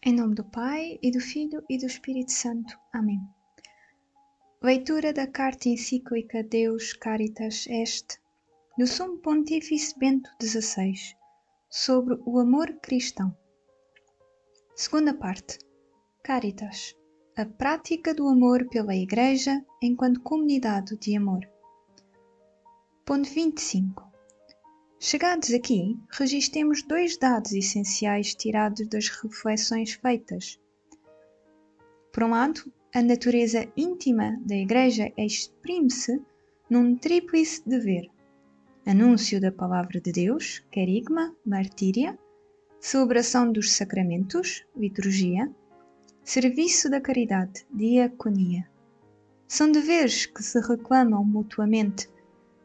Em nome do Pai, e do Filho, e do Espírito Santo. Amém. Leitura da Carta Encíclica Deus Caritas Est, do Sumo Pontífice Bento XVI, sobre o amor cristão. Segunda parte. Caritas, a prática do amor pela Igreja enquanto comunidade de amor. Ponto 25. Chegados aqui, registremos dois dados essenciais tirados das reflexões feitas. Por um lado, a natureza íntima da Igreja exprime-se num tríplice dever: anúncio da Palavra de Deus, querigma, martíria, celebração dos sacramentos, liturgia, serviço da caridade, diaconia. São deveres que se reclamam mutuamente,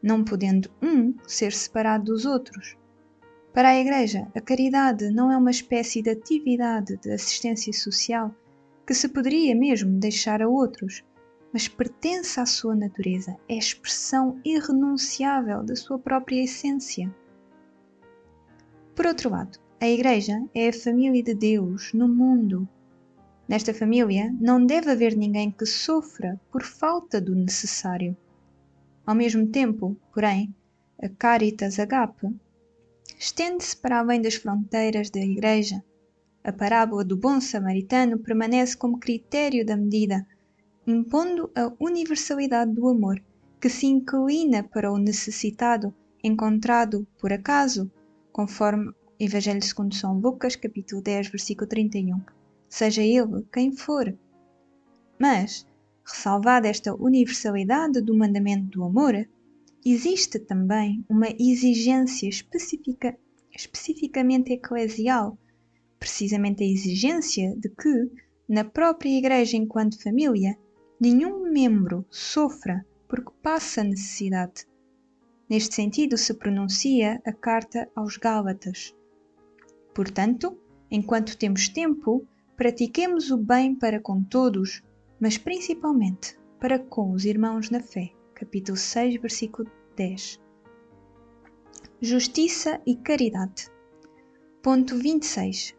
não podendo um ser separado dos outros. Para a Igreja, a caridade não é uma espécie de atividade de assistência social que se poderia mesmo deixar a outros, mas pertence à sua natureza, é expressão irrenunciável da sua própria essência. Por outro lado, a Igreja é a família de Deus no mundo. Nesta família não deve haver ninguém que sofra por falta do necessário. Ao mesmo tempo, porém, a Caritas Agape estende-se para além das fronteiras da Igreja. A parábola do bom samaritano permanece como critério da medida, impondo a universalidade do amor, que se inclina para o necessitado encontrado por acaso, conforme Evangelho segundo São Lucas, capítulo 10, versículo 31, seja ele quem for. Mas, ressalvada esta universalidade do mandamento do amor, existe também uma exigência especificamente eclesial, precisamente a exigência de que, na própria Igreja enquanto família, nenhum membro sofra porque passa necessidade. Neste sentido se pronuncia a carta aos Gálatas. Portanto, enquanto temos tempo, pratiquemos o bem para com todos, mas principalmente para com os irmãos na fé. Capítulo 6, versículo 10. Justiça e caridade. Ponto 26.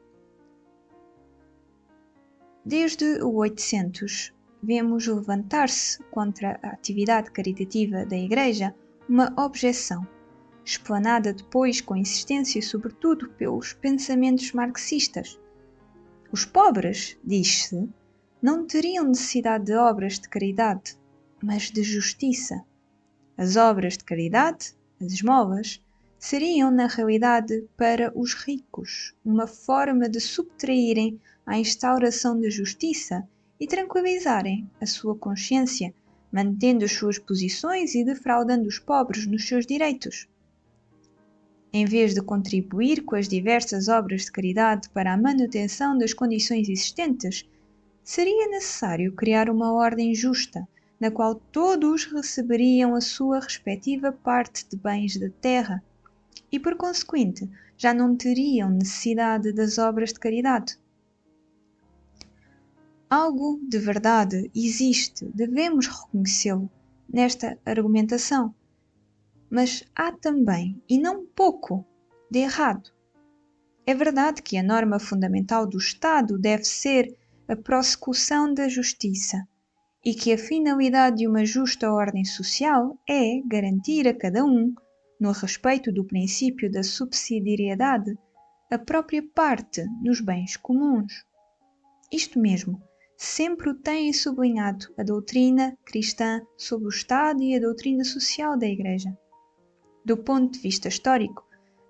Desde o 800, vemos levantar-se contra a atividade caritativa da Igreja uma objeção, explanada depois com insistência sobretudo pelos pensamentos marxistas. Os pobres, diz-se, não teriam necessidade de obras de caridade, mas de justiça. As obras de caridade, as esmolas, seriam na realidade para os ricos uma forma de subtraírem à instauração da justiça e tranquilizarem a sua consciência, mantendo as suas posições e defraudando os pobres nos seus direitos. Em vez de contribuir com as diversas obras de caridade para a manutenção das condições existentes, seria necessário criar uma ordem justa, na qual todos receberiam a sua respectiva parte de bens da terra e, por consequente, já não teriam necessidade das obras de caridade. Algo de verdade existe, devemos reconhecê-lo, nesta argumentação. Mas há também, e não pouco, de errado. É verdade que a norma fundamental do Estado deve ser a prossecução da justiça e que a finalidade de uma justa ordem social é garantir a cada um, no respeito do princípio da subsidiariedade, a própria parte nos bens comuns. Isto mesmo, sempre o tem sublinhado a doutrina cristã sobre o Estado e a doutrina social da Igreja. Do ponto de vista histórico,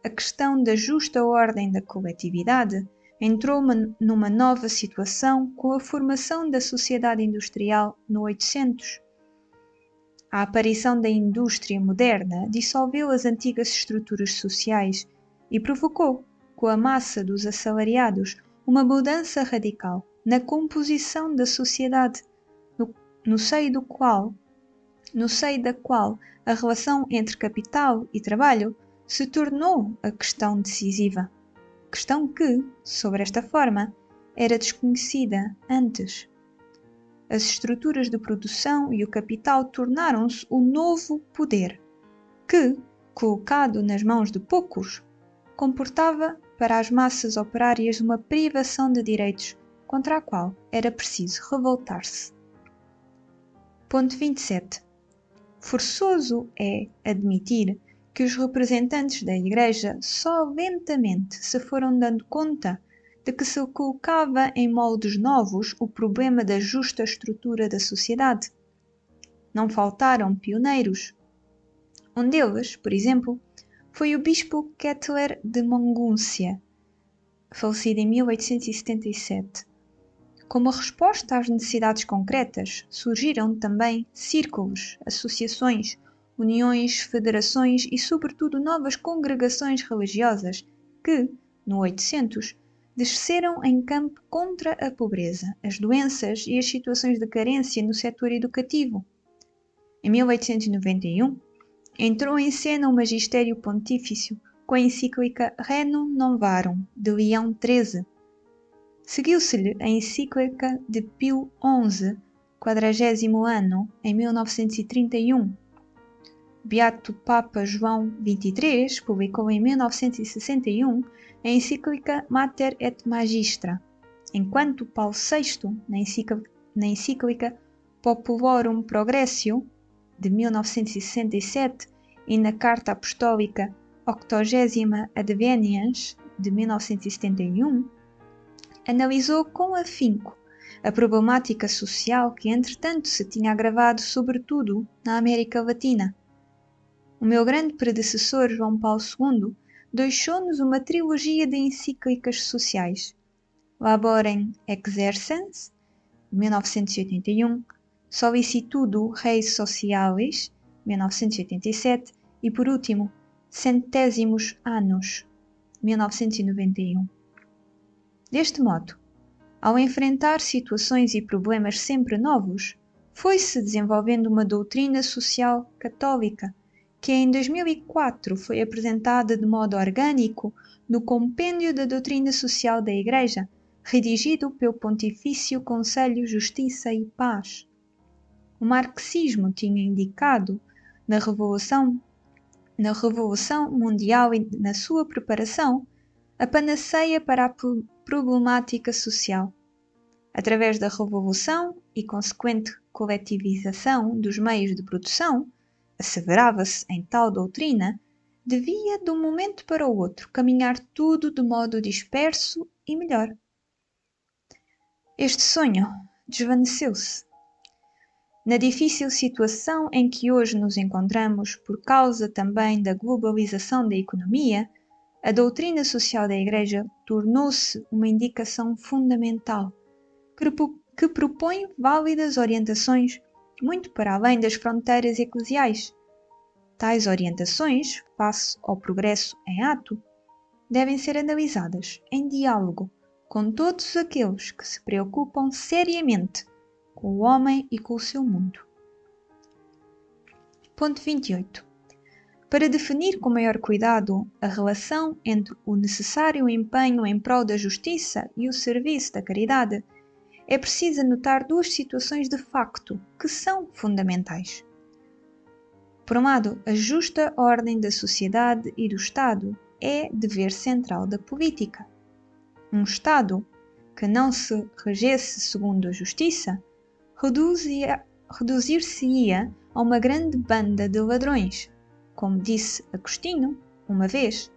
a questão da justa ordem da coletividade entrou numa nova situação com a formação da sociedade industrial no 800. A aparição da indústria moderna dissolveu as antigas estruturas sociais e provocou, com a massa dos assalariados, uma mudança radical na composição da sociedade, no seio da qual a relação entre capital e trabalho se tornou a questão decisiva. Questão que, sobre esta forma, era desconhecida antes. As estruturas de produção e o capital tornaram-se o novo poder, que, colocado nas mãos de poucos, comportava para as massas operárias uma privação de direitos contra a qual era preciso revoltar-se. Ponto 27. Forçoso é admitir que os representantes da Igreja só lentamente se foram dando conta de que se colocava em moldes novos o problema da justa estrutura da sociedade. Não faltaram pioneiros. Um deles, por exemplo, foi o bispo Kettler de Montgúncia, falecido em 1877. Como resposta às necessidades concretas, surgiram também círculos, associações, uniões, federações e, sobretudo, novas congregações religiosas que, no 800, desceram em campo contra a pobreza, as doenças e as situações de carência no setor educativo. Em 1891, entrou em cena o magistério pontifício com a encíclica Rerum Novarum, de Leão XIII. Seguiu-se-lhe a encíclica de Pio XI, 40º ano, em 1931. Beato Papa João XXIII publicou em 1961 a encíclica Mater et Magistra, enquanto Paulo VI, na encíclica Populorum Progressio, de 1967, e na Carta Apostólica 80 Adveniens, de 1971, analisou com afinco a problemática social que, entretanto, se tinha agravado sobretudo na América Latina. O meu grande predecessor, João Paulo II, deixou-nos uma trilogia de encíclicas sociais: Laborem Exercens, 1981, Solicitudo Reis Socialis, 1987, e, por último, Centésimos Annus, 1991. Deste modo, ao enfrentar situações e problemas sempre novos, foi-se desenvolvendo uma doutrina social católica que em 2004 foi apresentada de modo orgânico no Compêndio da Doutrina Social da Igreja, redigido pelo Pontifício Conselho Justiça e Paz. O marxismo tinha indicado na Revolução Mundial e na sua preparação a panaceia para a problemática social. Através da revolução e consequente coletivização dos meios de produção, asseverava-se em tal doutrina, devia de um momento para o outro caminhar tudo de modo disperso e melhor. Este sonho desvaneceu-se. Na difícil situação em que hoje nos encontramos por causa também da globalização da economia, a doutrina social da Igreja tornou-se uma indicação fundamental que propõe válidas orientações muito para além das fronteiras eclesiais. Tais orientações, face ao progresso em ato, devem ser analisadas em diálogo com todos aqueles que se preocupam seriamente com o homem e com o seu mundo. Ponto 28. Para definir com maior cuidado a relação entre o necessário empenho em prol da justiça e o serviço da caridade, é preciso anotar duas situações de facto que são fundamentais. Por um lado, a justa ordem da sociedade e do Estado é dever central da política. Um Estado que não se regesse segundo a justiça reduzir-se-ia a uma grande banda de ladrões, como disse Agostinho uma vez.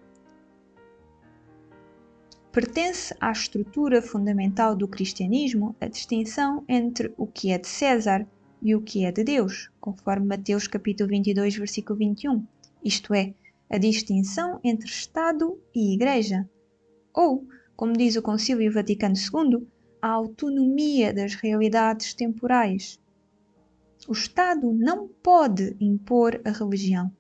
Pertence à estrutura fundamental do cristianismo a distinção entre o que é de César e o que é de Deus, conforme Mateus capítulo 22, versículo 21, isto é, a distinção entre Estado e Igreja, ou, como diz o Concílio Vaticano II, a autonomia das realidades temporais. O Estado não pode impor a religião,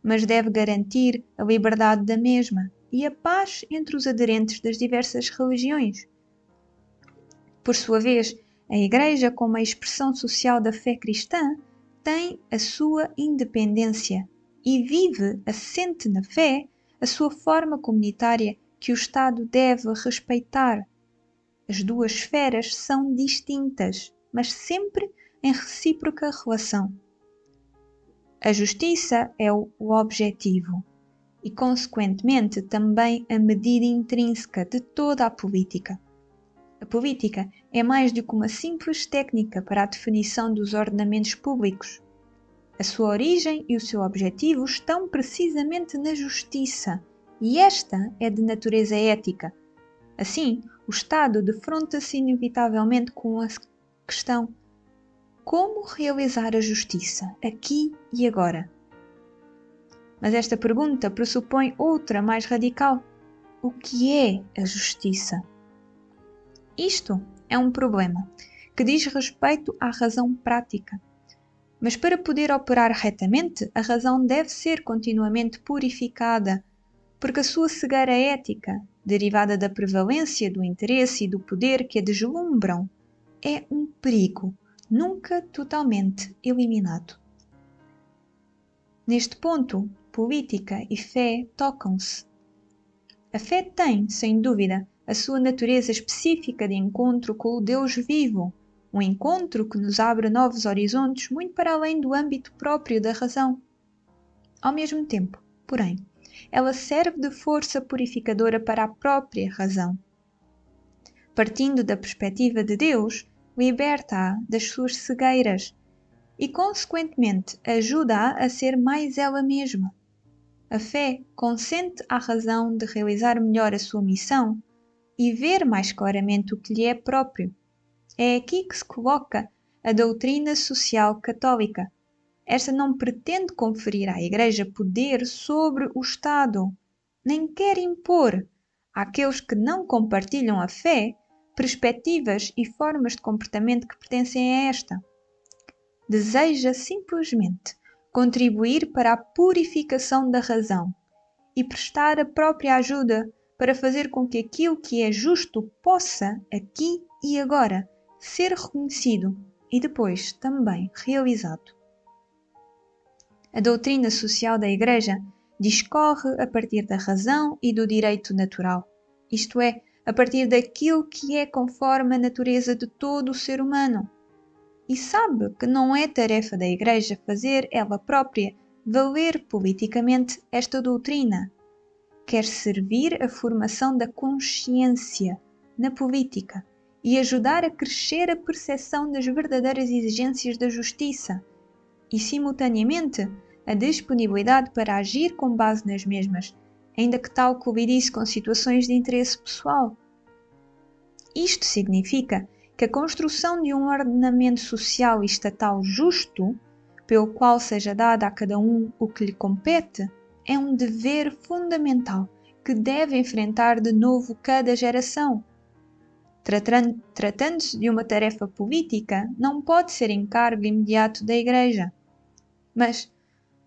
mas deve garantir a liberdade da mesma e a paz entre os aderentes das diversas religiões. Por sua vez, a Igreja, como a expressão social da fé cristã, tem a sua independência e vive, assente na fé, a sua forma comunitária que o Estado deve respeitar. As duas esferas são distintas, mas sempre em recíproca relação. A justiça é o objetivo e, consequentemente, também a medida intrínseca de toda a política. A política é mais do que uma simples técnica para a definição dos ordenamentos públicos. A sua origem e o seu objetivo estão precisamente na justiça, e esta é de natureza ética. Assim, o Estado defronta-se inevitavelmente com a questão: como realizar a justiça, aqui e agora? Mas esta pergunta pressupõe outra mais radical: o que é a justiça? Isto é um problema que diz respeito à razão prática. Mas para poder operar retamente, a razão deve ser continuamente purificada, porque a sua cegueira ética, derivada da prevalência do interesse e do poder que a deslumbram, é um perigo, nunca totalmente eliminado. Neste ponto, política e fé tocam-se. A fé tem, sem dúvida, a sua natureza específica de encontro com o Deus vivo, um encontro que nos abre novos horizontes muito para além do âmbito próprio da razão. Ao mesmo tempo, porém, ela serve de força purificadora para a própria razão. Partindo da perspectiva de Deus, liberta-a das suas cegueiras e, consequentemente, ajuda-a a ser mais ela mesma. A fé consente à razão de realizar melhor a sua missão e ver mais claramente o que lhe é próprio. É aqui que se coloca a doutrina social católica. Esta não pretende conferir à Igreja poder sobre o Estado, nem quer impor àqueles que não compartilham a fé perspectivas e formas de comportamento que pertencem a esta. Deseja simplesmente contribuir para a purificação da razão e prestar a própria ajuda para fazer com que aquilo que é justo possa, aqui e agora, ser reconhecido e depois também realizado. A doutrina social da Igreja discorre a partir da razão e do direito natural, isto é, a partir daquilo que é conforme a natureza de todo o ser humano, e sabe que não é tarefa da Igreja fazer ela própria valer politicamente esta doutrina. Quer servir a formação da consciência na política e ajudar a crescer a percepção das verdadeiras exigências da justiça e, simultaneamente, a disponibilidade para agir com base nas mesmas, ainda que tal colidisse com situações de interesse pessoal. Isto significa que a construção de um ordenamento social e estatal justo, pelo qual seja dado a cada um o que lhe compete, é um dever fundamental que deve enfrentar de novo cada geração. Tratando-se de uma tarefa política, não pode ser encargo imediato da Igreja. Mas,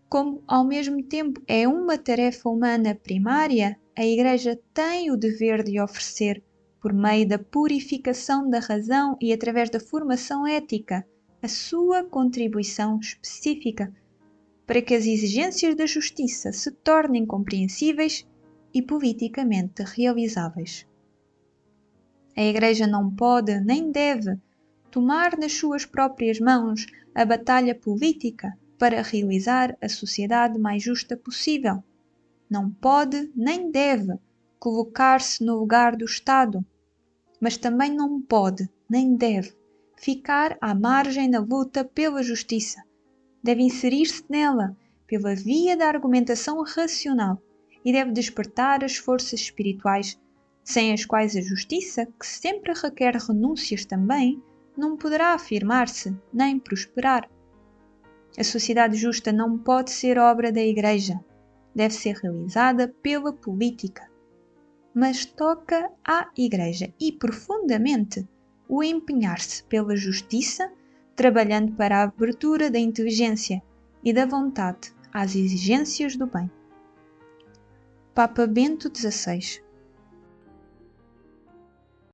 como ao mesmo tempo é uma tarefa humana primária, a Igreja tem o dever de oferecer, por meio da purificação da razão e através da formação ética, a sua contribuição específica para que as exigências da justiça se tornem compreensíveis e politicamente realizáveis. A Igreja não pode nem deve tomar nas suas próprias mãos a batalha política para realizar a sociedade mais justa possível. Não pode nem deve colocar-se no lugar do Estado, mas também não pode nem deve ficar à margem na luta pela justiça. Deve inserir-se nela pela via da argumentação racional e deve despertar as forças espirituais, sem as quais a justiça, que sempre requer renúncias também, não poderá afirmar-se nem prosperar. A sociedade justa não pode ser obra da Igreja, deve ser realizada pela política. Mas toca à Igreja e, profundamente, o empenhar-se pela justiça, trabalhando para a abertura da inteligência e da vontade às exigências do bem. Papa Bento XVI.